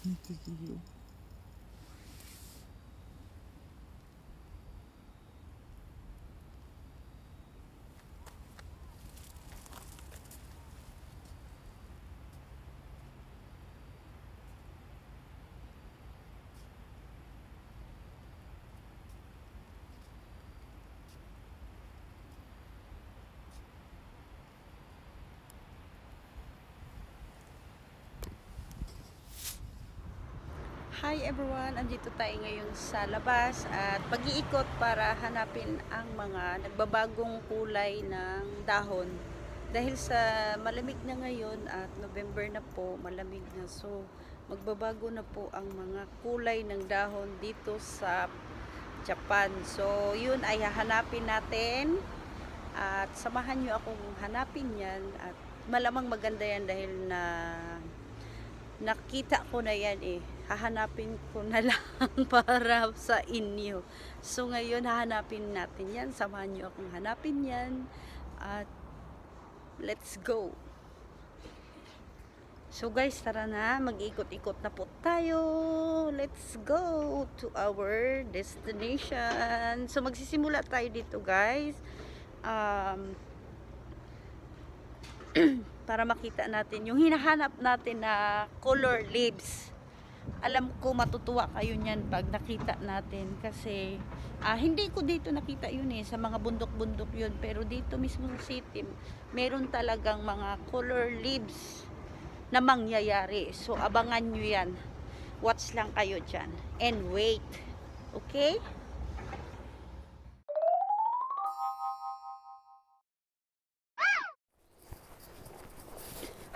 Nagkikilo. Hi everyone! Andito tayo ngayon sa labas at pag-iikot para hanapin ang mga nagbabagong kulay ng dahon. Dahil sa malamig na ngayon at November na po, malamig na. So, magbabago na po ang mga kulay ng dahon dito sa Japan. So, yun ay hahanapin natin at samahan nyo akong hanapin yan at malamang maganda yan dahil nakita ko na yan eh. Hahanapin ko na lang para sa inyo. So ngayon hahanapin natin yan. Samahan nyo akong hanapin yan. At let's go. So guys, tara na. Mag-ikot-ikot na po tayo. Let's go to our destination. So magsisimula tayo dito guys. Para makita natin yung hinahanap natin na color leaves. Alam ko matutuwa kayo niyan pag nakita natin kasi hindi ko dito nakita yun eh, sa mga bundok-bundok yun, pero dito mismo sa city meron talagang mga color leaves na mangyayari. So abangan nyo yan, watch lang kayo dyan and wait, okay?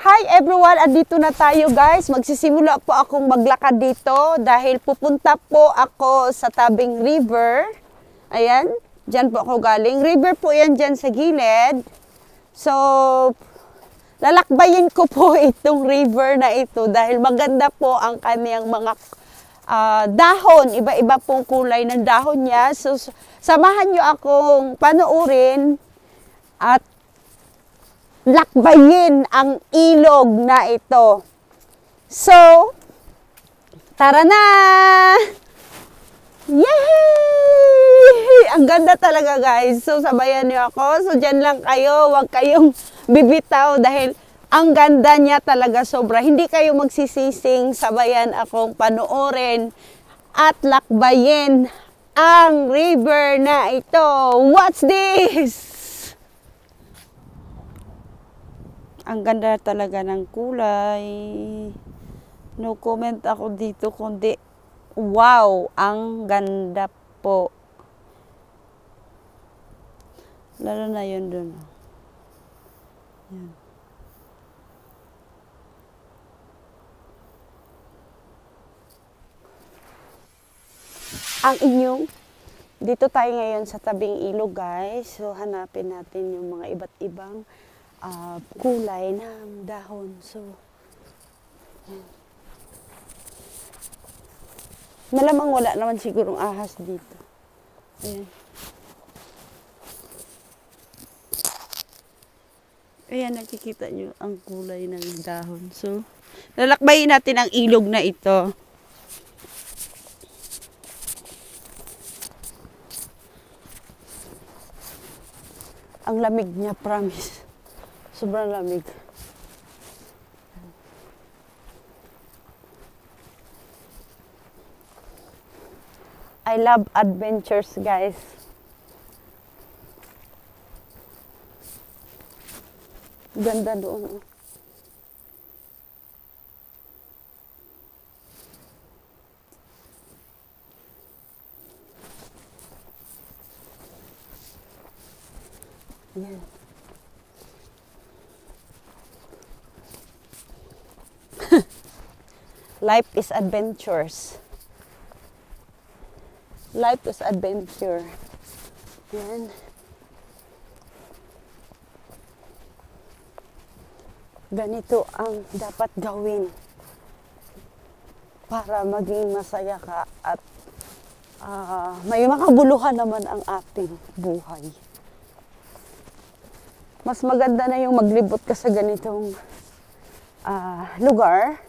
Hi everyone! Andito na tayo guys. Magsisimula po akong maglakad dito dahil pupunta po ako sa tabing river. Ayan, dyan po ako galing. River po yan dyan sa gilid. So, lalakbayin ko po itong river na ito dahil maganda po ang kaniyang mga dahon. Iba-iba pong kulay ng dahon niya. So, samahan nyo akong panoorin at lakbayin ang ilog na ito. So, tara na! Yay! Ang ganda talaga guys. So, sabayan niyo ako. So, dyan lang kayo. Huwag kayong bibitaw dahil ang ganda niya talaga sobra. Hindi kayo magsisising. Sabayan akong panoorin at lakbayin ang river na ito. What's this? Ang ganda talaga ng kulay. No comment ako dito kundi wow, ang ganda po. Lalo na yun dun. Yan. Ang inyong dito tayo ngayon sa tabing ilog guys. So hanapin natin yung mga iba't ibang kulay ng dahon. So, yan. Malamang wala naman sigurong ahas dito. Ayan. Ayan, nakikita nyo ang kulay ng dahon. So, lalakbayin natin ang ilog na ito. Ang lamig niya, promise. Sobrang lamig. I love adventures, guys. Ganda doon. Yan. Life is adventures. Life is adventure. Yan. Ganito ang dapat gawin para maging masaya ka at may makabuluhan naman ang ating buhay. Mas maganda na yung maglibot ka sa ganitong lugar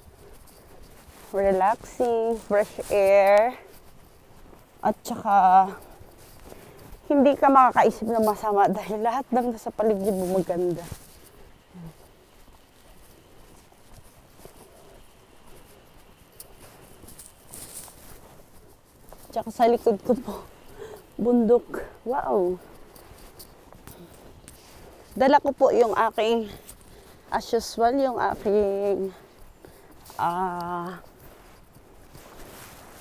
relaxing, fresh air, at saka hindi ka makakaisip ng masama dahil lahat ng nasa paligid mo maganda. Tsaka sa likod ko po, bundok. Wow! Dala ko po yung aking, as usual, yung aking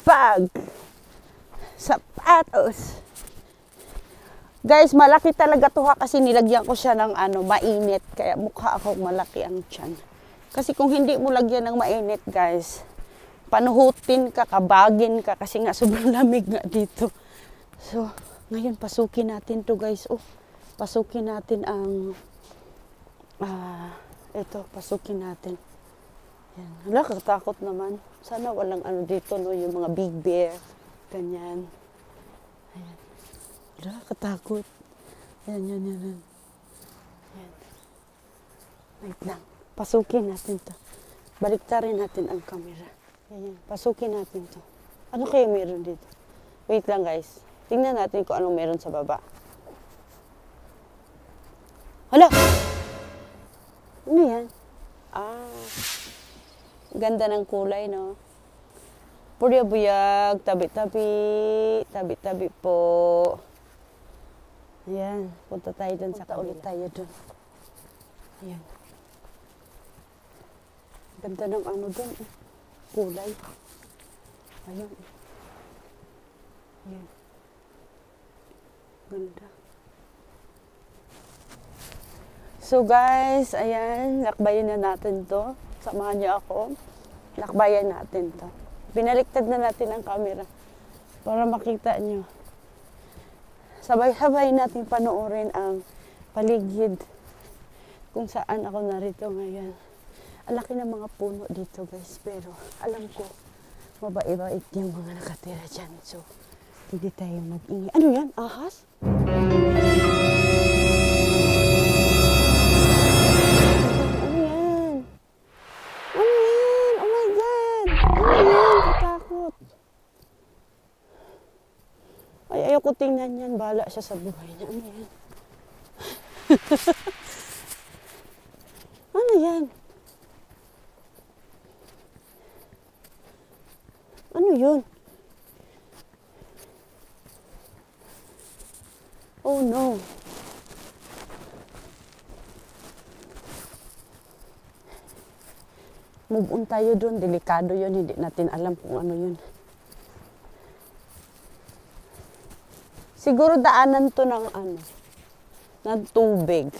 bag. Sapatos. Guys, malaki talaga to ha kasi nilagyan ko siya ng mainit. Kaya mukha akong malaki ang tiyan. Kasi kung hindi mo lagyan ng mainit, guys, panuhutin ka, kabagin ka kasi nga sobrang lamig nga dito. So, ngayon pasukin natin to guys. Oh, pasukin natin ang ito, pasukin natin. Yan. Hala, katakot naman. Sana walang dito, no, yung mga big bear. Ganyan. Ayan. Hala, katakot. Yan. Yan. Wait lang. Pasukin natin to. Baliktarin natin ang camera. Ayan, pasukin natin to. Ano kaya meron dito? Wait lang guys. Tingnan natin kung anong meron sa baba. Hala! Ano yan? Ganda ng kulay, no? Buyag-buyag, tabi-tabi, tabi-tabi po. Ayan, punta tayo dun sa ulit tayo dun. Ayan. Ganda ng dun, kulay. Ayun. Ayan. Ganda. So guys, ayan, lakbayan na natin to. Samahan niyo ako. Lakbayan natin to. Binaliktad na natin ang camera para makita niyo. Sabay-sabay natin panoorin ang paligid kung saan ako narito ngayon. Ang laki ng mga puno dito guys, pero alam ko, mabait-bait yung mga nakatira dyan. So, hindi tayo mag-ingay. Ano yan? Ahas? Ano yan? Ano yan? Oh my God! Ano yan? Katakot. Ay, ayoko tingnan yan. Bahala siya sa buhay niya. Ano yan? Ano yan? Ano yun? Oh no. Move on tayo dun. Delikado yun. Hindi natin alam kung ano yun. Siguro daanan to ng ng tubig.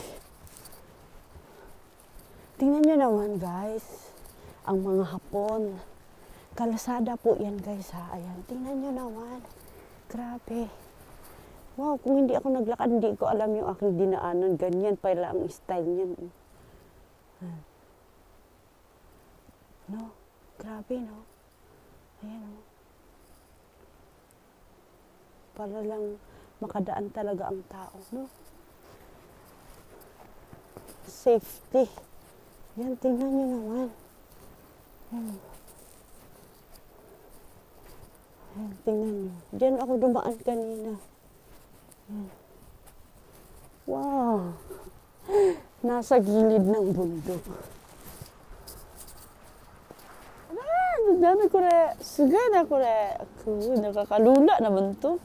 Tingnan nyo naman guys. Ang mga hapon. Kalasada po yan guys ha. Ayan, tingnan nyo naman. Grabe. Wow, kung hindi ako naglakad, hindi ko alam yung aking dinaanan. Ganyan pala ang style niyan. No? Grabe, no? Ayan, no? Para lang makadaan talaga ang tao, no? Safety. Yan, tingnan nyo naman. Yan. Ayan, tingnan nyo. Diyan ako dumaan kanina. Ayan. Wow! Nasa gilid ng bundok. Dami ko rin. Sugay na ko rin. Nakakalula naman to.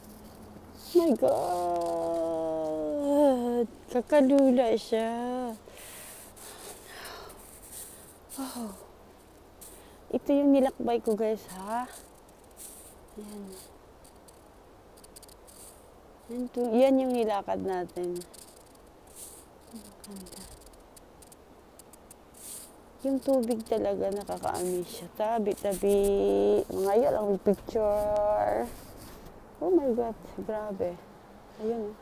My God! Kakalula siya. Oh. Ito yung nilakbay ko guys ha. Yan. Yan yung nilakad natin. Ganda. Yung tubig talaga nakaka-amaze siya. Tabi-tabi. Ngayon lang may picture. Oh my God. Grabe. Ayun.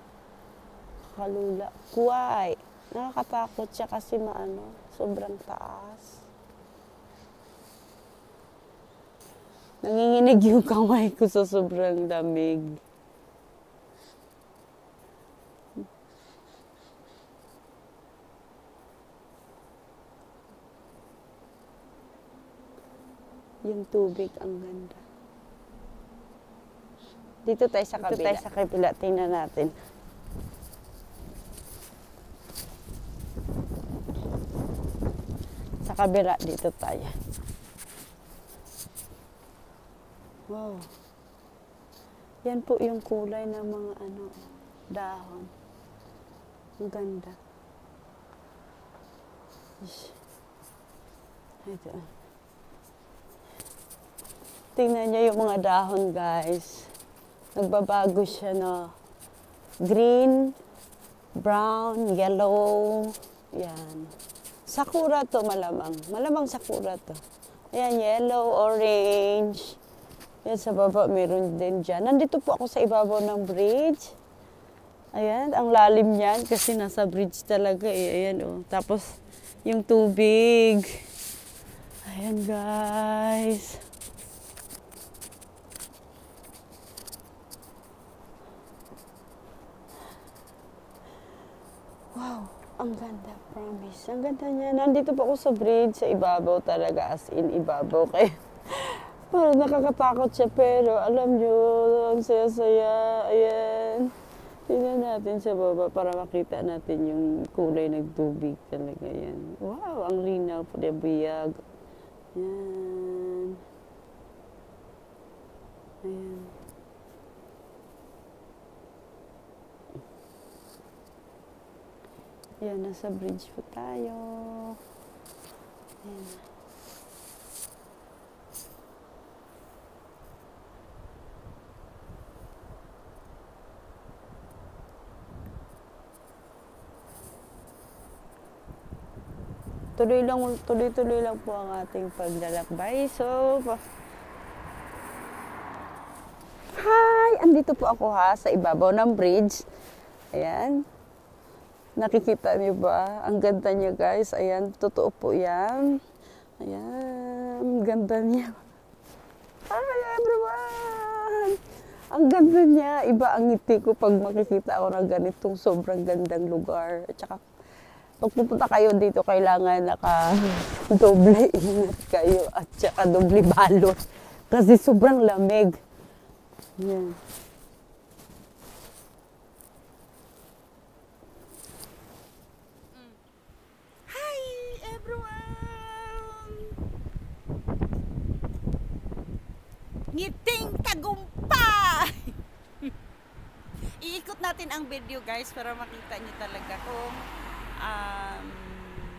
Kalula. Kuway. Nakakatakot siya kasi sobrang taas. Nanginginig yung kamay ko sa sobrang lamig. yung tubig, ang ganda. Dito tayo sa kabila. Dito tayo sa kabila, tingnan natin. Sa kabila, dito tayo. Wow. Yan po yung kulay ng mga dahon. Ang ganda. Ito. Tingnan niyo yung mga dahon, guys. Nagbabago siya, no? Green, brown, yellow. Yan. Sakura to malamang. Malamang sakura to. Ayan, yellow, orange. Yan sa baba, meron din dyan. Nandito po ako sa ibabaw ng bridge. Ayan, ang lalim niyan kasi nasa bridge talaga eh. Ayan, oh. Tapos, yung tubig. Ayan, guys. Wow, ang ganda, promise. Ang ganda niya. Nandito po ako sa bridge, sa ibabaw talaga, as in ibabaw. Kaya, parang nakakatakot siya, pero alam nyo, ang saya-saya. Ayan. Tingnan natin sa baba para makita natin yung kulay ng tubig talaga. Yan. Wow, ang linaw po na biyag. Yan. Ayan. Ayan, nasa bridge po tayo. Ayan. Tuloy-tuloy lang po ang ating paglalakbay. So, hi! Andito po ako sa ibabaw ng bridge. Ayan. Nakikita niyo ba? Ang ganda niya, guys. Ayan, totoo po yan. Ayan, ganda niya. Hi, everyone! Ang ganda niya. Iba ang ngiti ko pag makikita ako ng ganitong sobrang gandang lugar. At saka, pag pupunta kayo dito, kailangan naka-doble ingat kayo at saka doble balot. Kasi sobrang lamig. Yan. Hi, everyone! Ngiting tagumpay! Iikot natin ang video, guys, para makita niyo talaga kung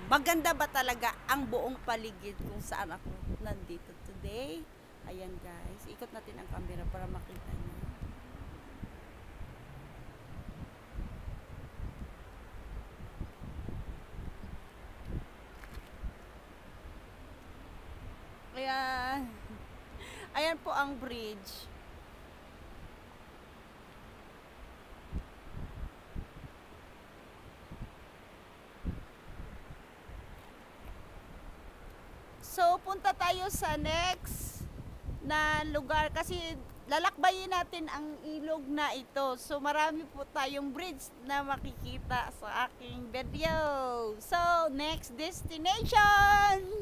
maganda ba talaga ang buong paligid kung saan ako nandito today. Ayan, guys, ikot natin ang camera para makita niyo. Ayan. Ayan po ang bridge. So, punta tayo sa next na lugar kasi lalakbayin natin ang ilog na ito. So, marami po tayong bridge na makikita sa aking video. So, next destination!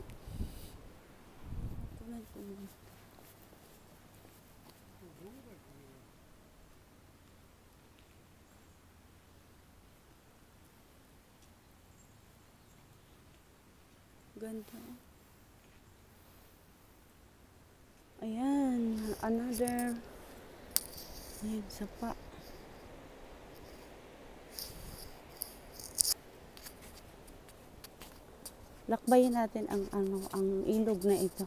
Ganda. Ayan, another. Ayan, sapa. Lakbayin natin ang ilog na ito.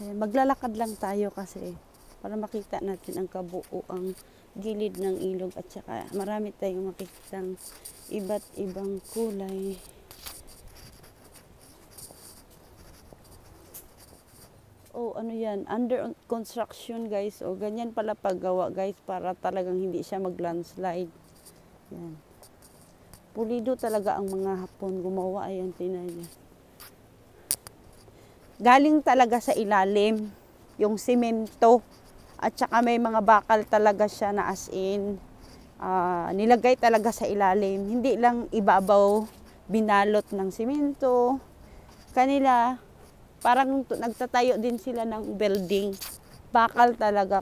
Ayan, maglalakad lang tayo kasi para makita natin ang kabuuang gilid ng ilog at saka marami tayong makikitang iba't ibang kulay. Oh, ano yan? Under construction, guys. O, ganyan pala paggawa, guys, para talagang hindi siya mag-landslide. Yan. Pulido talaga ang mga Hapon gumawa. Ayan, tingnan niyo. Galing talaga sa ilalim yung simento. At saka may mga bakal talaga siya na as in. Nilagay talaga sa ilalim. Hindi lang ibabaw, binalot ng simento. Kanila, Parang nagtatayo din sila ng building. Bakal talaga.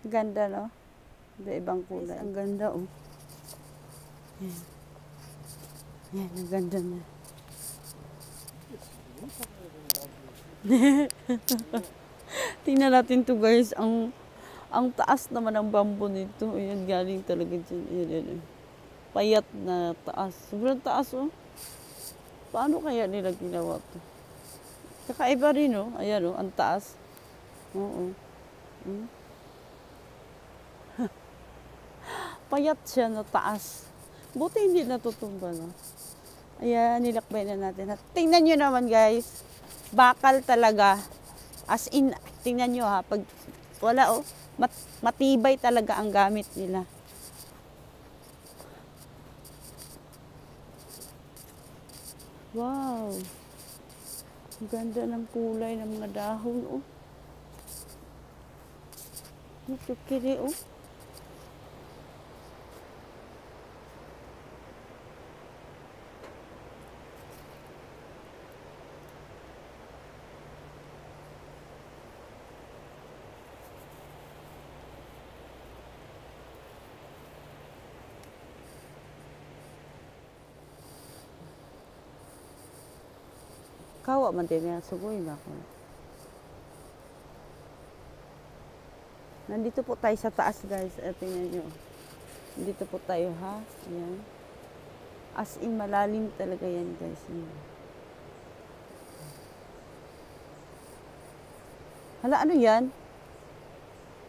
Ganda, no? Ibang kulay. Ang ganda, oh. Yan. Yan, ang ganda na. Tingnan natin to, guys. Ang taas naman ng bamboo nito. Ayan, galing talaga dyan. Ayan, ayan. Payat na taas. Sobrang taas, oh. Paano kaya nila ginawa to? Kakaiba rin, oh. Ayan, oh. Ang taas. Oo. Payat siya na taas. Buti hindi natutumba, no? Ayan, nilakbay na natin. Tingnan nyo naman, guys. Bakal talaga. As in, tingnan nyo ha. Pag wala, oh. Matibay talaga ang gamit nila. Wow. Ang ganda ng kulay ng mga dahon, oh. Ito kiri, oh. Kawa man din niya, sugoy na ako. Nandito po tayo sa taas, guys. Tingnan nyo. Nandito po tayo, ha? Ayan. As in, malalim talaga yan, guys. Hala, ano yan?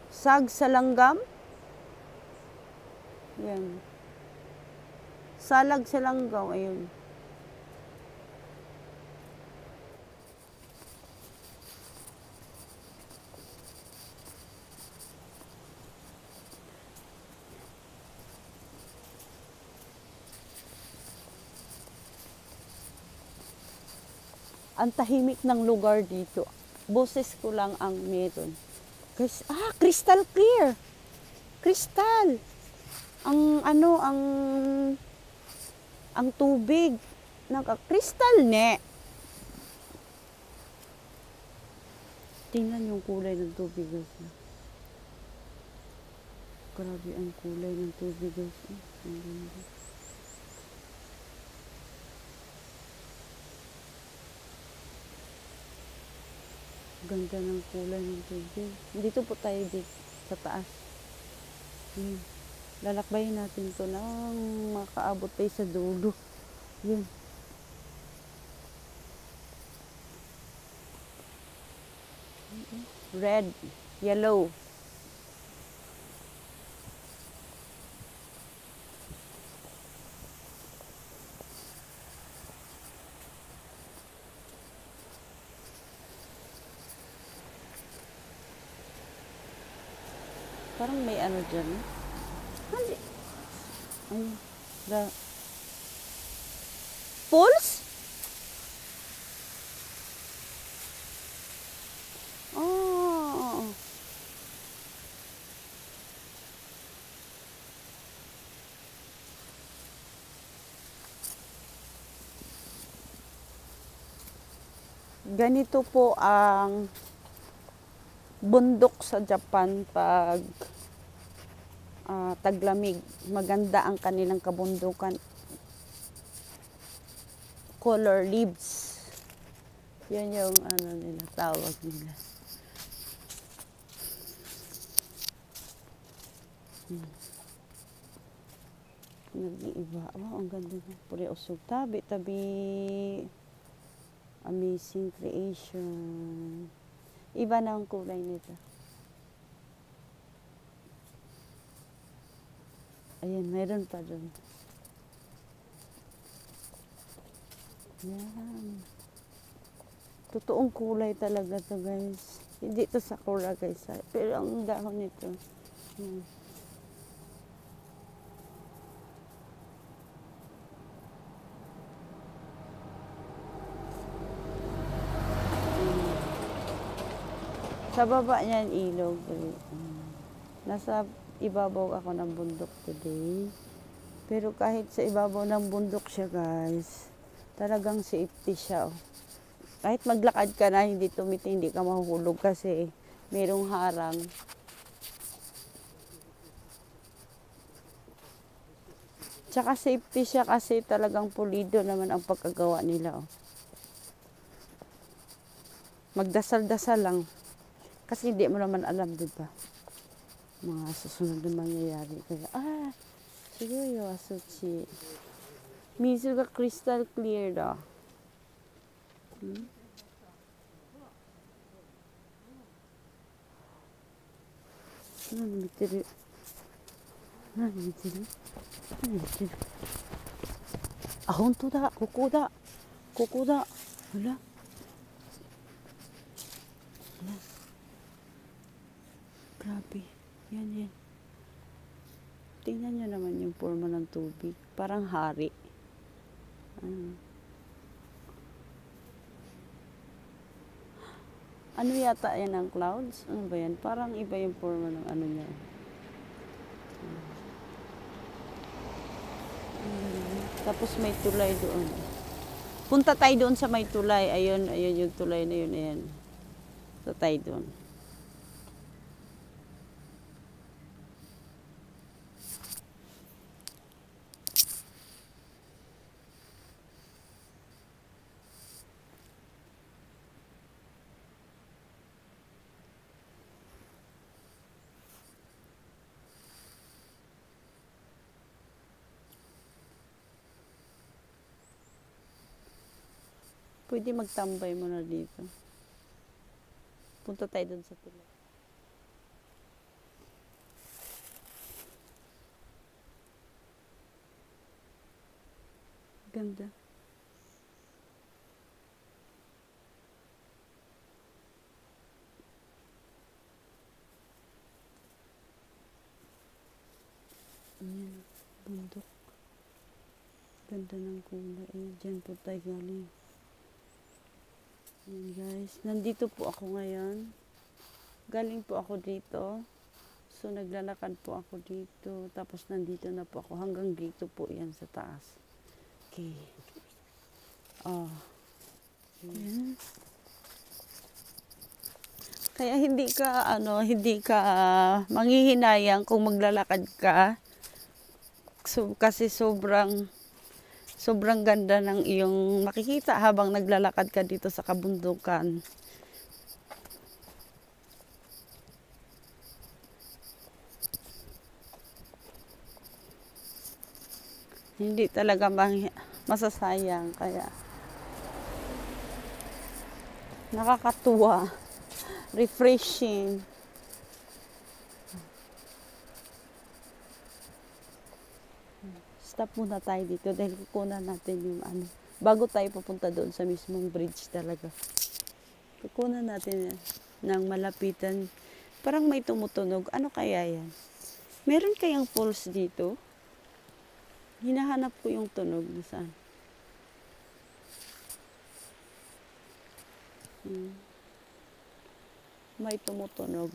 Sag sa langgam? Yan. Salag sa langgam, ayun. Ang tahimik ng lugar dito. Boses ko lang ang meron. Guys, crystal clear. Crystal. Ang tubig. Crystal ne. Tingnan yung kulay ng tubig, guys. Grabe ang kulay ng tubig, guys. Ang ganda. Ganda ng kulay ng tubig. Dito po tayo dito sa taas. Yun. Lalakbayin natin to nang makaabot tayo sa dulo. Yun. Red, yellow. Parang may ano dyan. Hindi. Pulse? Oh. Ganito po ang bundok sa Japan pag taglamig. Maganda ang kanilang kabundukan. Color leaves. Yan yung ano nila, tawag nila. Nag-iiba. Wow, ang ganda na. Puri usog. Tabi, tabi. Amazing creation. Iba na ang kulay nito. Ayan, meron pa doon. Yan. Totoong kulay talaga to, guys. Hindi to sakura, guys. Pero ang dahon nito. Hmm. Sa baba niyan ilog. Nasa ibabaw ako ng bundok today. Pero kahit sa ibabaw ng bundok siya, guys, talagang safety siya. Oh. Kahit maglakad ka na, hindi tumiti, hindi ka mahuhulog kasi merong harang. Tsaka safety siya kasi talagang pulido naman ang pagkagawa nila. Oh. Magdasal-dasal lang. Kasi hindi mo naman alam, di ba? Mga susunod na mangyayari. Kaya, siguro, asuchi. Mizu ga crystal clear da. Nani mitteru? Nani mitteru? Nani mitteru? Honto da. Koko da. Koko da. Hala. Hala. Grabe. Yan. Tingnan nyo naman yung forma ng tubig. Parang hari. Ano yata yan ang clouds? Ano ba yan? Parang iba yung forma ng ano niya. Tapos may tulay doon. Punta tayo doon sa may tulay. Ayun yung tulay na yun. Ayan. Punta tayo doon. Pwede magtambay muna dito. Punta tayo dun sa tulay. Ganda. Ayan, bundok. Ganda ng kulay. Diyan po tayo galing. Ayan guys, nandito po ako ngayon. Galing po ako dito. So naglalakad po ako dito. Tapos nandito na po ako. Hanggang dito po yan sa taas. Okay. Ayan. Kaya hindi ka manghihinayang kung maglalakad ka. So, kasi sobrang ganda ng iyong makikita habang naglalakad ka dito sa kabundukan. Hindi talaga masasayang, kaya nakakatuwa, refreshing. Stop muna tayo dito dahil kukunan natin yung bago tayo pupunta doon sa mismong bridge talaga. Kukunan natin ng malapitan. Parang may tumutunog. Ano kaya yan? Meron kayang pulse dito? Hinahanap ko yung tunog. Saan? May tumutunog.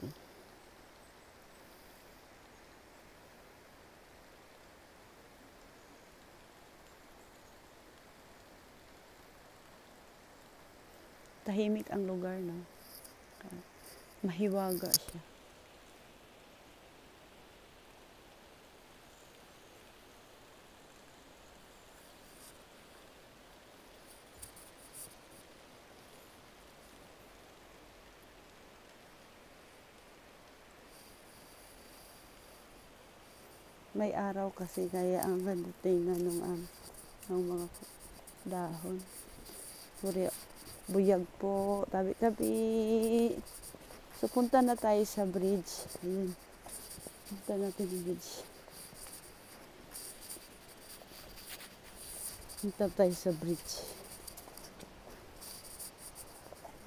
Tahimik ang lugar, no? Mahiwaga siya. may araw kasi kaya ang ganda tingnan ng mga dahon. Puri, buyag po, tabi-tabi. So, punta na tayo sa bridge. Ayun. Punta natin yung bridge. Punta tayo sa bridge.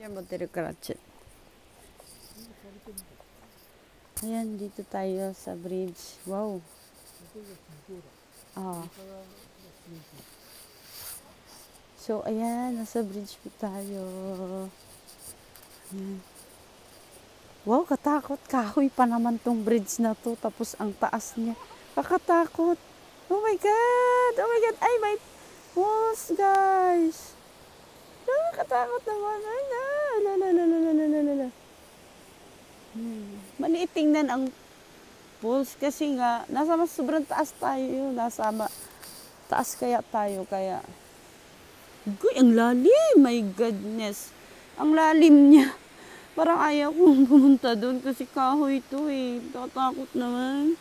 Yan mo tayo karatsit. Ayan, dito tayo sa bridge. Wow. Ah. So, ayan, nasa bridge po tayo. Ayan. Wow, katakot. Kahoy pa naman tong bridge na to. Tapos ang taas niya. Kakatakot. Oh my God! Oh my God! Ay, may walls, guys! Nakakatakot naman. Ay, la. Maliit tingnan ang pools kasi nga, nasa mas sobrang taas tayo. Nasa taas kaya tayo. Kaya, guy, ang lalim! My goodness! Ang lalim niya. Parang ayaw kong pumunta doon kasi kahoy ito eh. Tatakot naman.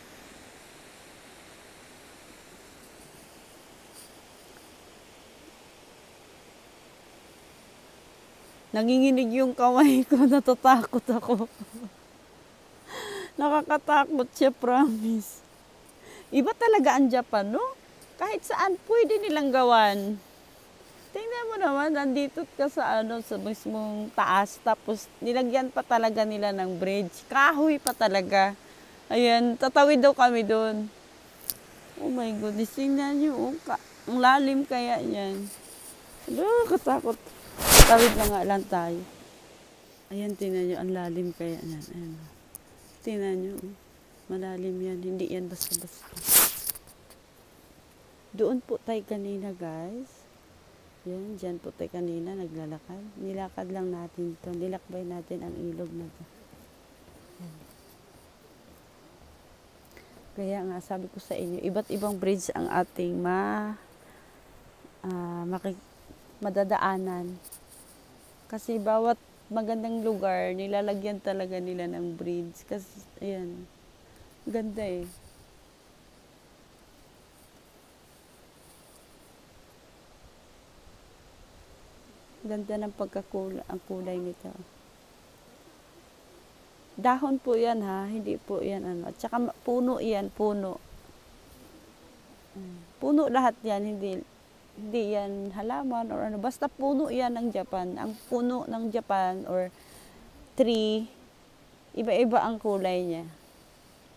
Nanginginig yung kamay ko. Natatakot ako. Nakakatakot siya, promise. Iba talaga ang Japan, no? Kahit saan pwede nilang gawan. Tingnan mo naman, nandito ka sa sa mismong taas, tapos nilagyan pa talaga nila ng bridge. Kahoy pa talaga. Ayan, tatawid daw kami doon. Oh my goodness, tingnan nyo, ang lalim kaya yan. Katakot. Tawid na nga lang tayo. Ayan, tingnan nyo, ang lalim kaya yan. Ayan. Tingnan nyo, malalim yan, hindi yan basta-basta. Doon po tayo kanina, guys. Yan, dyan po tayo kanina naglalakad. Nilakad lang natin to. Nilakbay natin ang ilog na to. Yan. Kaya nga, sabi ko sa inyo, iba't ibang bridge ang ating madadaanan. Kasi bawat magandang lugar, nilalagyan talaga nila ng bridge. Kasi, ayan, ganda eh. Ganda ng ang kulay nito. Dahon po yan ha, hindi po yan At saka puno yan, puno. Puno lahat yan, hindi yan halaman or ano. Basta puno yan ng Japan. Ang puno ng Japan or tree, iba-iba ang kulay niya.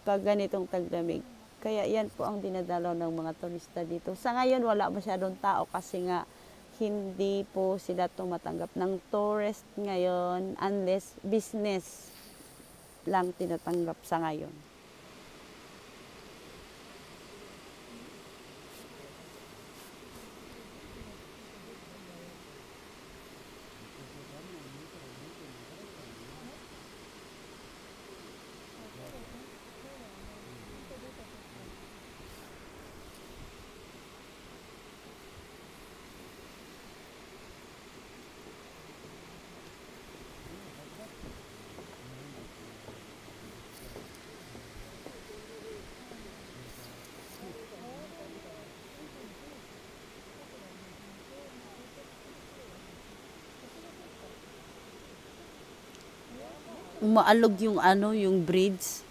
Pag ganitong taglamig. Kaya yan po ang dinadalaw ng mga turista dito. Sa ngayon, wala masyadong tao kasi nga hindi po sila tumatanggap ng tourist ngayon unless business lang tinatanggap sa ngayon. Umaalog yung yung bridge.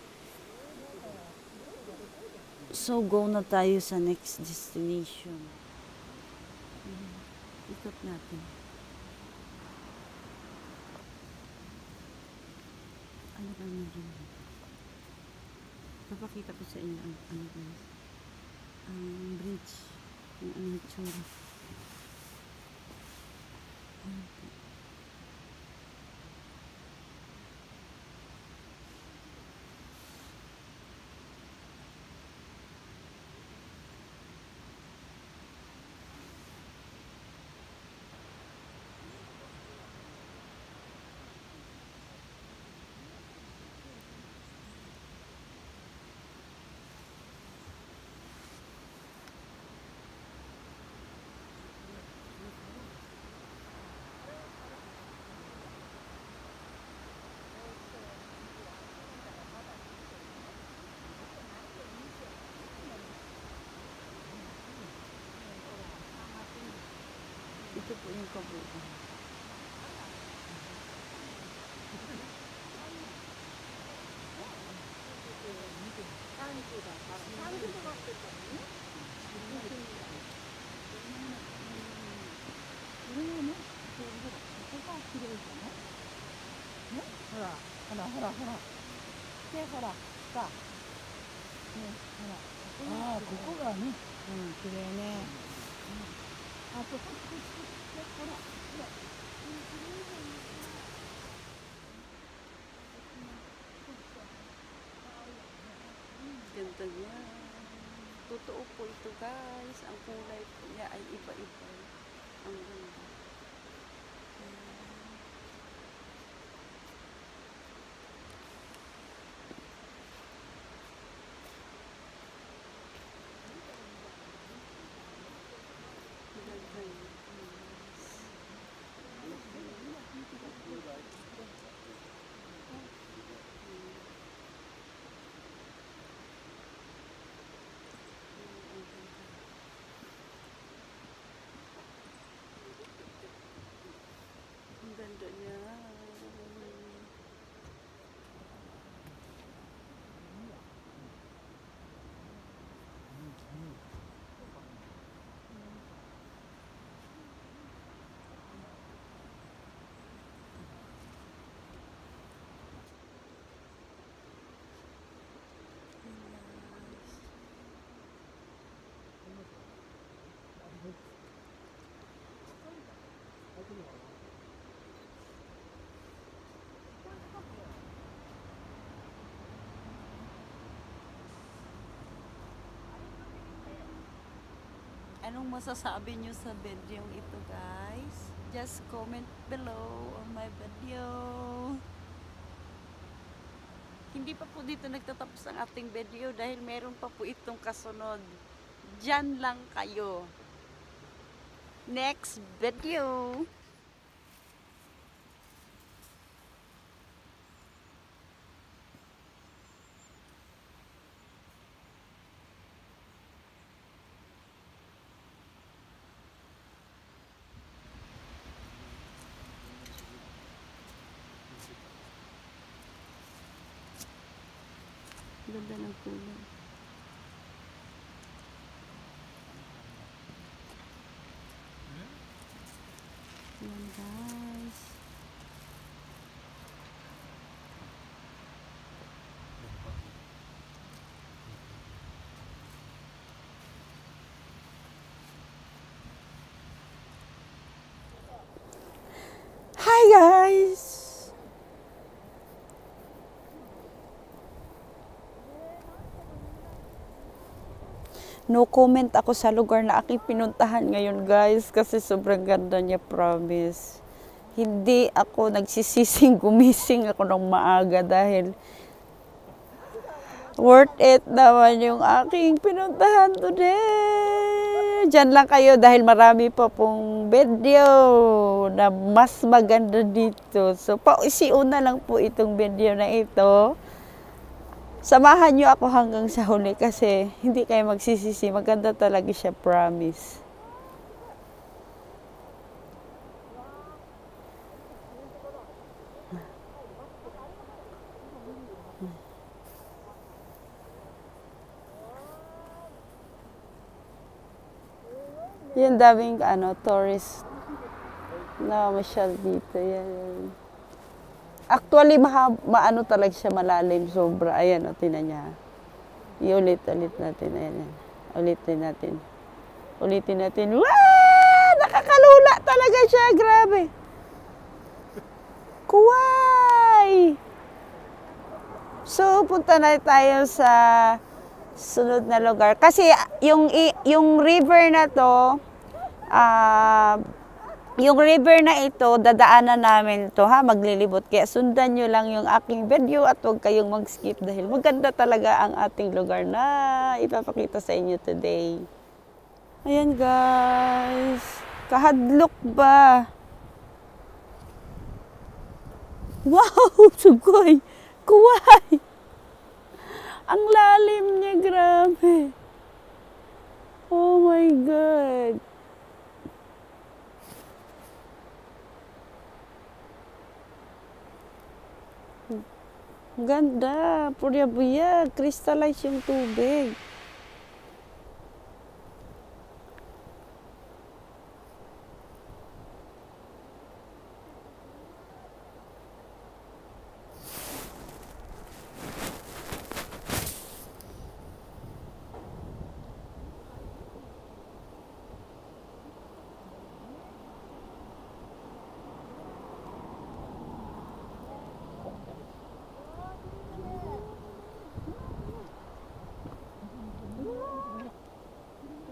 So, go na tayo sa next destination. Ikot natin. Ano ba meron? Napakita ko sa inyo ang guys. Ang bridge. Yung itsura. po yung kabuuan. Ganda niya. Totoo po ito guys. Ang kulay po niya ay iba-iba. Ang ganda. Ang ganda niya. Anong masasabi nyo sa video ito guys? Just comment below on my video. Hindi pa po dito nagtatapos ang ating video dahil meron pa po itong kasunod. Diyan lang kayo. Next video. Ganda ng kulay. Yan guys. Hi guys. No comment ako sa lugar na aking pinuntahan ngayon guys kasi sobrang ganda niya, promise. Hindi ako nagsisising gumising ako ng maaga dahil worth it naman yung aking pinuntahan today. Diyan lang kayo dahil marami pa pong video na mas maganda dito. So pausiuna lang po itong video na ito. Samahan nyo ako hanggang sa huli kasi hindi kayo magsisisi. Maganda talaga siya, promise. Yung daming tourist na masyal dito. Yan. Actually, maano talaga siya, malalim, sobra. Ayan, tinan niya. Iulit-ulit natin. Ayan. Ulitin natin. Wow! Nakakalula talaga siya. Grabe. Kuway! So, punta na tayo sa sunod na lugar. Kasi, yung river na to, yung river na ito, dadaanan namin ito, ha? Maglilibot. Kaya sundan nyo lang yung aking video at huwag kayong mag-skip dahil maganda talaga ang ating lugar na ipapakita sa inyo today. Ayan guys. Kahadlok ba? Wow! Sugoy! Kuway! Ang lalim niya, grabe. Oh my God. Ang ganda. Buya-buya. Crystallize yung tubig.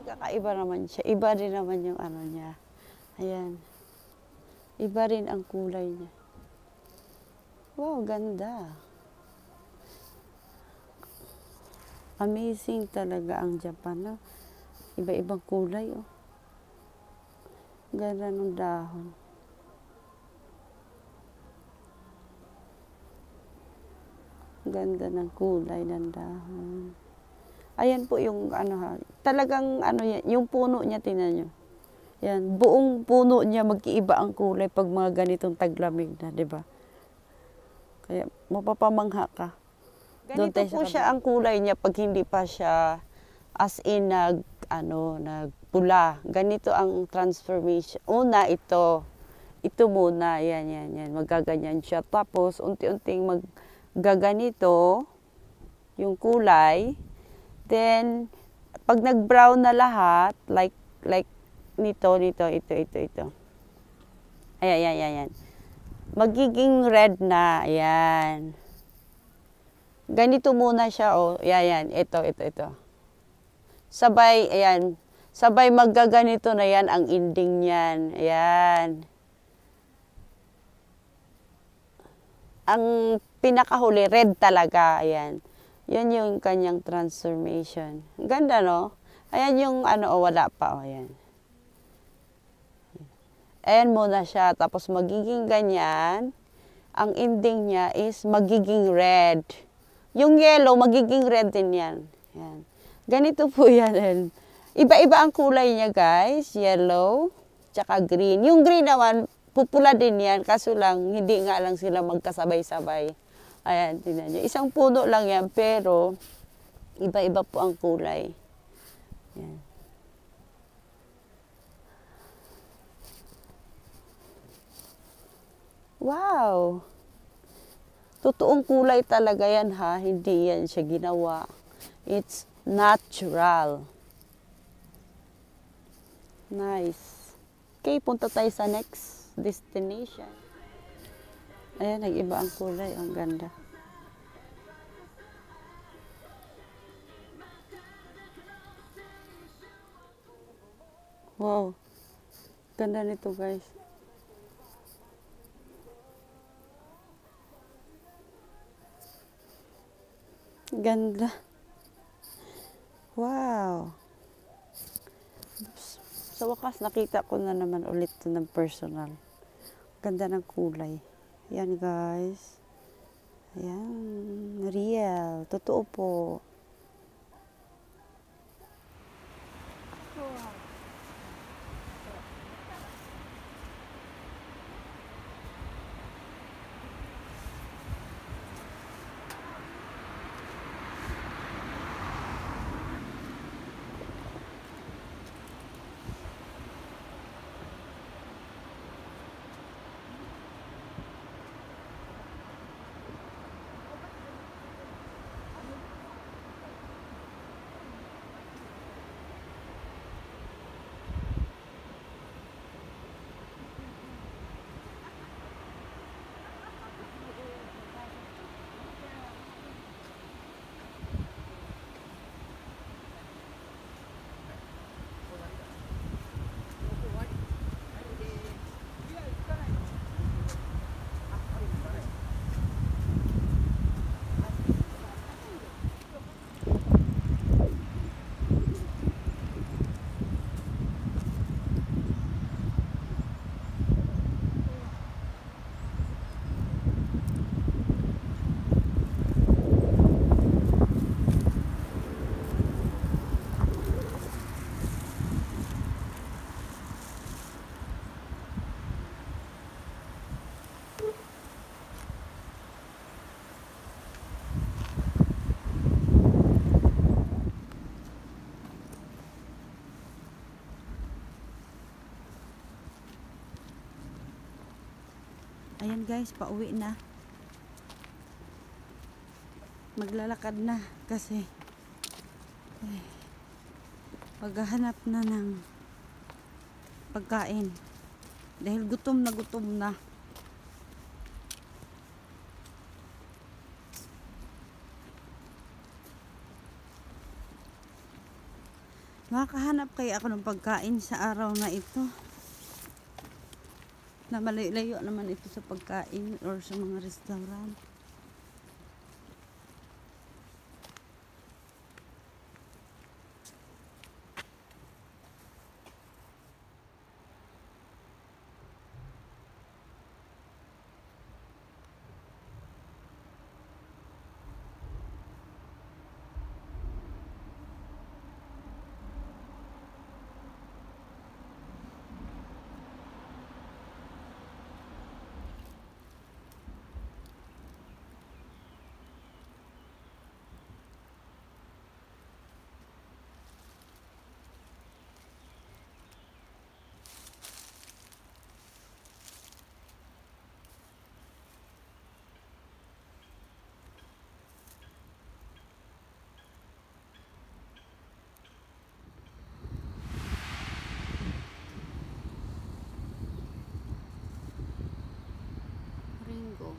Kakaiba naman siya. Iba rin naman yung ano niya. Ayan. Iba rin ang kulay niya. Wow, ganda. Amazing talaga ang Japan, no? Iba-ibang kulay, oh. Ganda ng dahon. Ganda ng kulay ng dahon. Ayan po yung ano ha. Talagang ano yan, yung puno niya, tingnan nyo. Yan, buong puno niya mag-iiba ang kulay pag mga ganitong taglamig na, di ba? Kaya mapapamangha ka. Ganito po siya ang kulay niya pag hindi pa siya as in nagpula. Ganito ang transformation. Una ito. Ito muna, yan. Magaganyan siya. Tapos unti-unting maggaganito yung kulay. Then pag nag-brown na lahat, like nito, ito. Ayan. Magiging red na, ayan. Ganito muna siya, oh. Ayan, ito. Sabay, ayan. Sabay maggaganito na yan ang ending niyan. Ayan. Ang pinakahuli, red talaga, ayan. Yan yung kanyang transformation. Ganda, no? Ayan yung wala pa, oh, ayan. Ayan muna siya, tapos magiging ganyan. Ang ending niya is magiging red. Yung yellow, magiging red din yan. Ayan. Ganito po yan. Iba-iba ang kulay niya, guys. Yellow, tsaka green. Yung green naman, pupula din yan. Kaso lang, hindi nga lang sila magkasabay-sabay. Ayan, tingnan nyo. Isang puno lang yan, pero iba-iba po ang kulay. Ayan. Wow! Totoong kulay talaga yan, ha? Hindi yan siya ginawa. It's natural. Nice. Okay, punta tayo sa next destination. Ayan, nag-iba ang kulay. Ang ganda. Wow. Ganda nito, guys. Ganda. Wow. Sa wakas, nakita ko na naman ulit ito ng personal. Ganda ng kulay. Yan, guys. Ayan. Real. Totoo po. Ayan guys, pauwi na. Maglalakad na kasi maghahanap na ng pagkain dahil gutom na. Makakahanap kaya ako ng pagkain sa araw na ito, na malayo naman ito sa pagkain or sa mga restaurant. Ringo.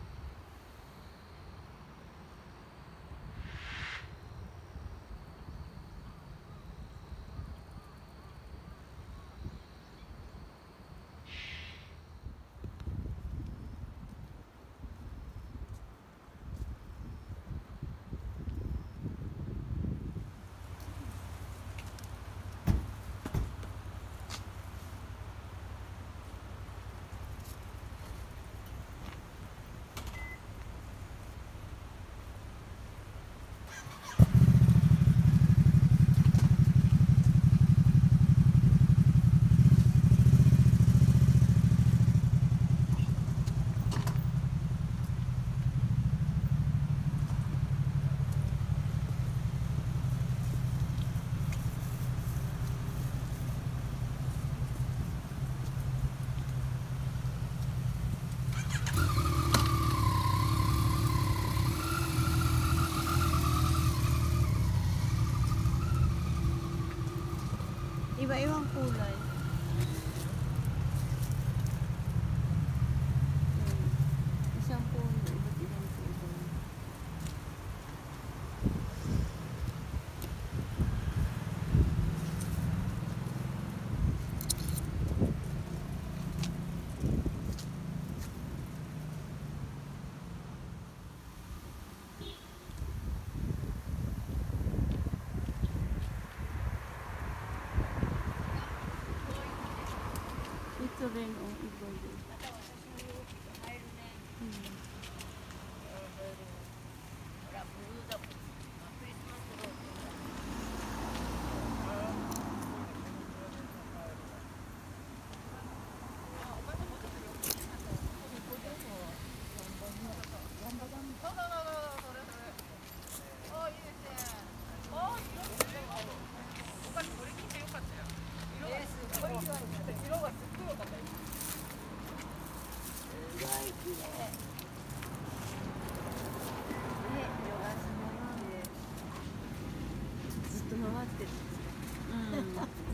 Iba-ibang kulay. Isang puno, iba't ibang kulay. Ito rin, iba din.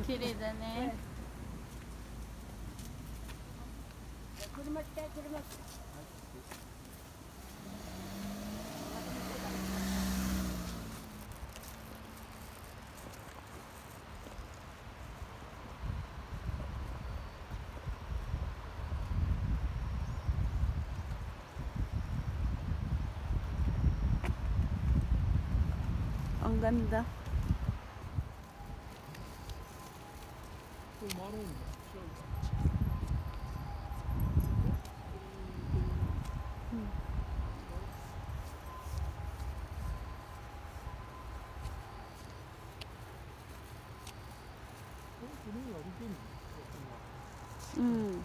Kiri da ne. Ang ganda. Mm.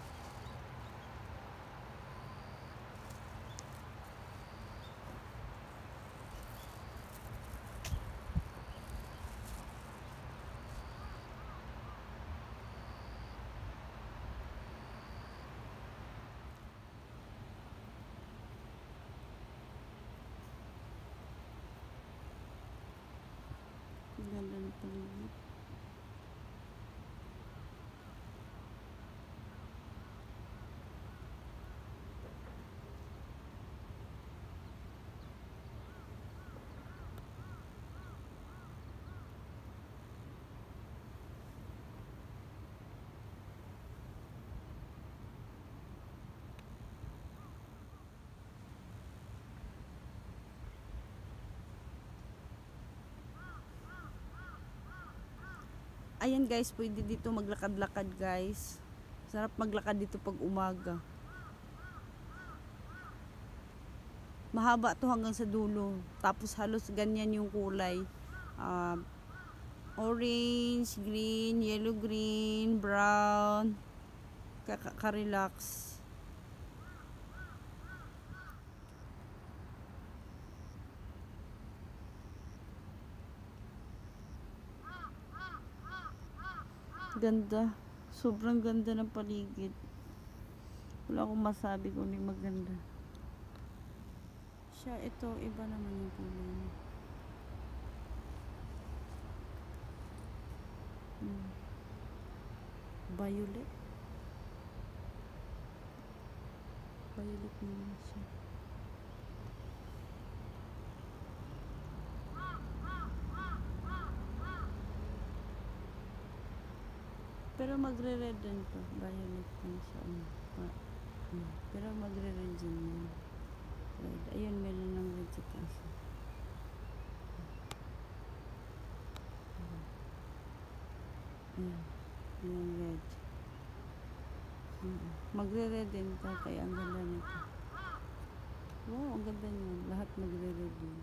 Ayan guys, pwede dito maglakad-lakad guys. Sarap maglakad dito pag umaga. Mahaba to hanggang sa dulo. Tapos halos ganyan yung kulay. Ah, orange, green, yellow green, brown. Ka-relax. Ganda. Sobrang ganda ng paligid. Wala akong masabi kung hindi maganda. Siya, ito, iba naman yung kulay niya. Violet. Violet naman siya. Pero magre-red din to. Violet din siya. Pero magre-red din yan. Red. Ayun, meron ng red sa taas. Ayan. Yung red. Magre-red din to. Kaya ang ganda nito. Wow, ang ganda niyan. Lahat magre-red din.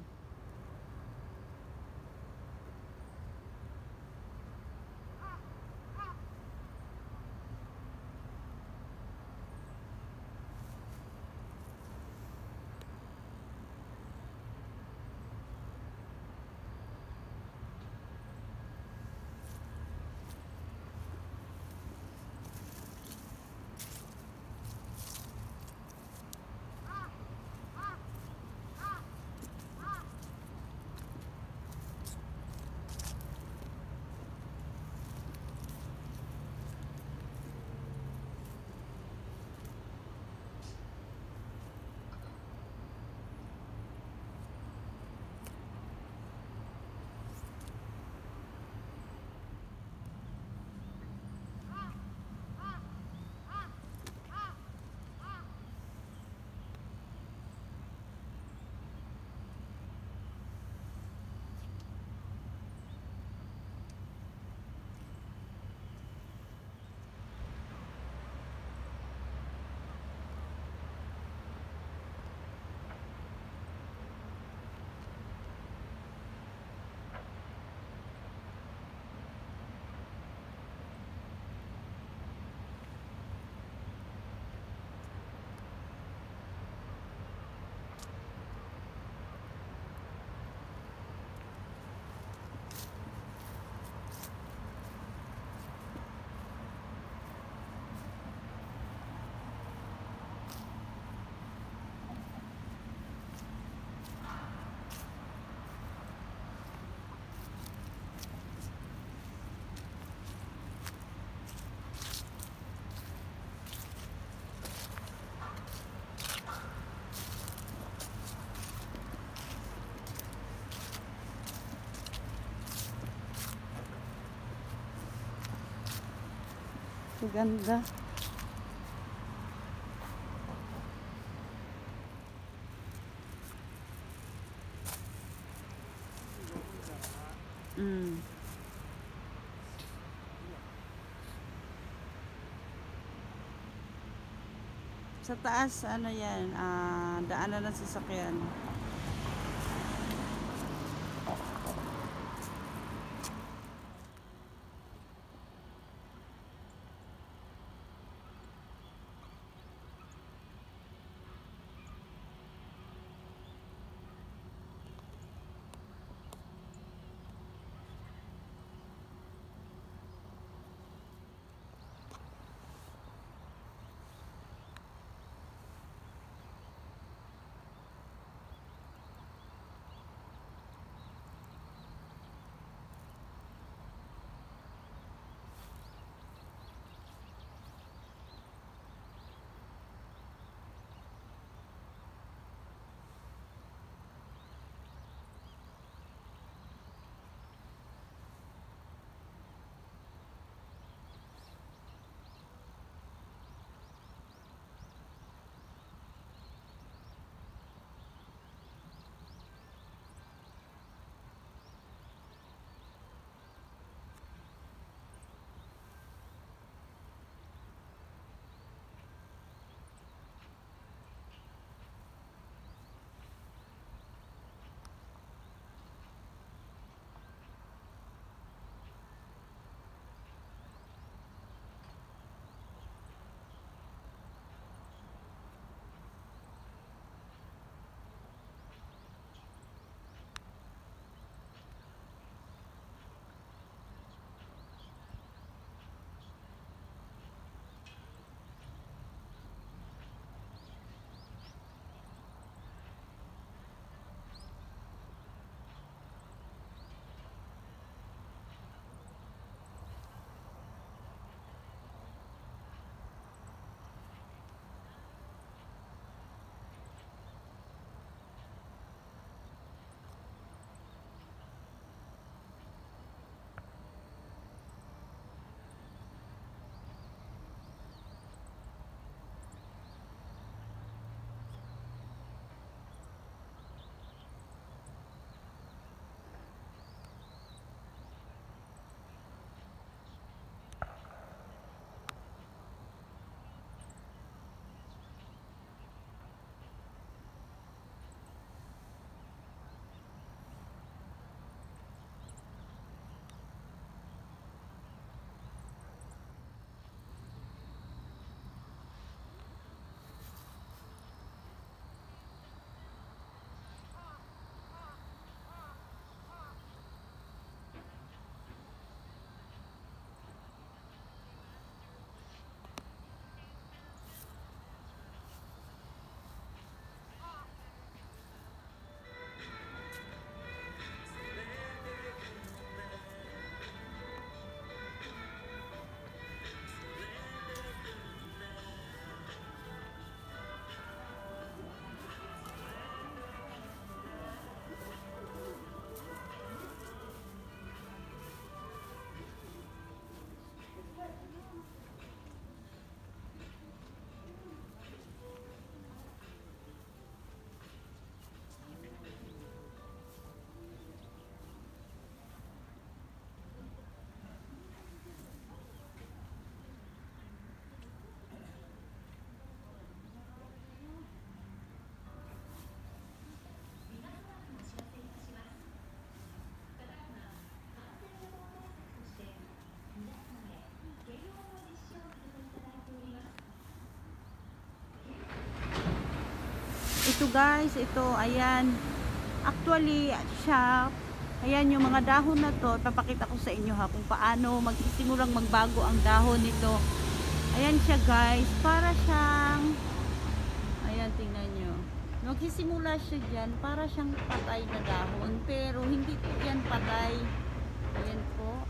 Ganda. Sa taas, ano yan, daanan ng sasakyan. ito guys, ito, ayan. Actually, siya, ayan yung mga dahon na to, papakita ko sa inyo ha, kung paano magsisimulang magbago ang dahon nito. Ayan siya guys, para siyang, ayan, tingnan nyo. Magsisimula siya dyan, para siyang patay na dahon, pero hindi po yan patay. Ayan po.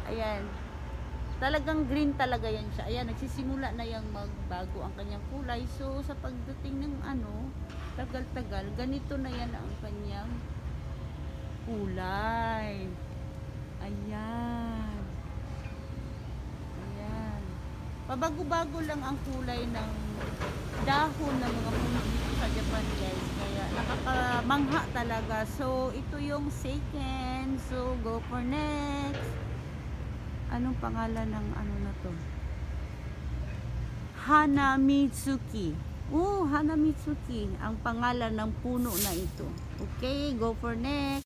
Ayan. Talagang green talaga yan siya. Ayan, nagsisimula na yung magbago ang kanyang kulay. So, sa pagdating ng tagal-tagal, ganito na yan ang kanyang kulay. Ayan. Ayan. Pabago-bago lang ang kulay ng dahon ng mga puno dito sa Japan guys. Kaya nakakamangha talaga. So, ito yung second. So, go for next. Anong pangalan ng na to? Hanamitsuki. Hanamitsuki ang pangalan ng puno na ito. Okay, go for next.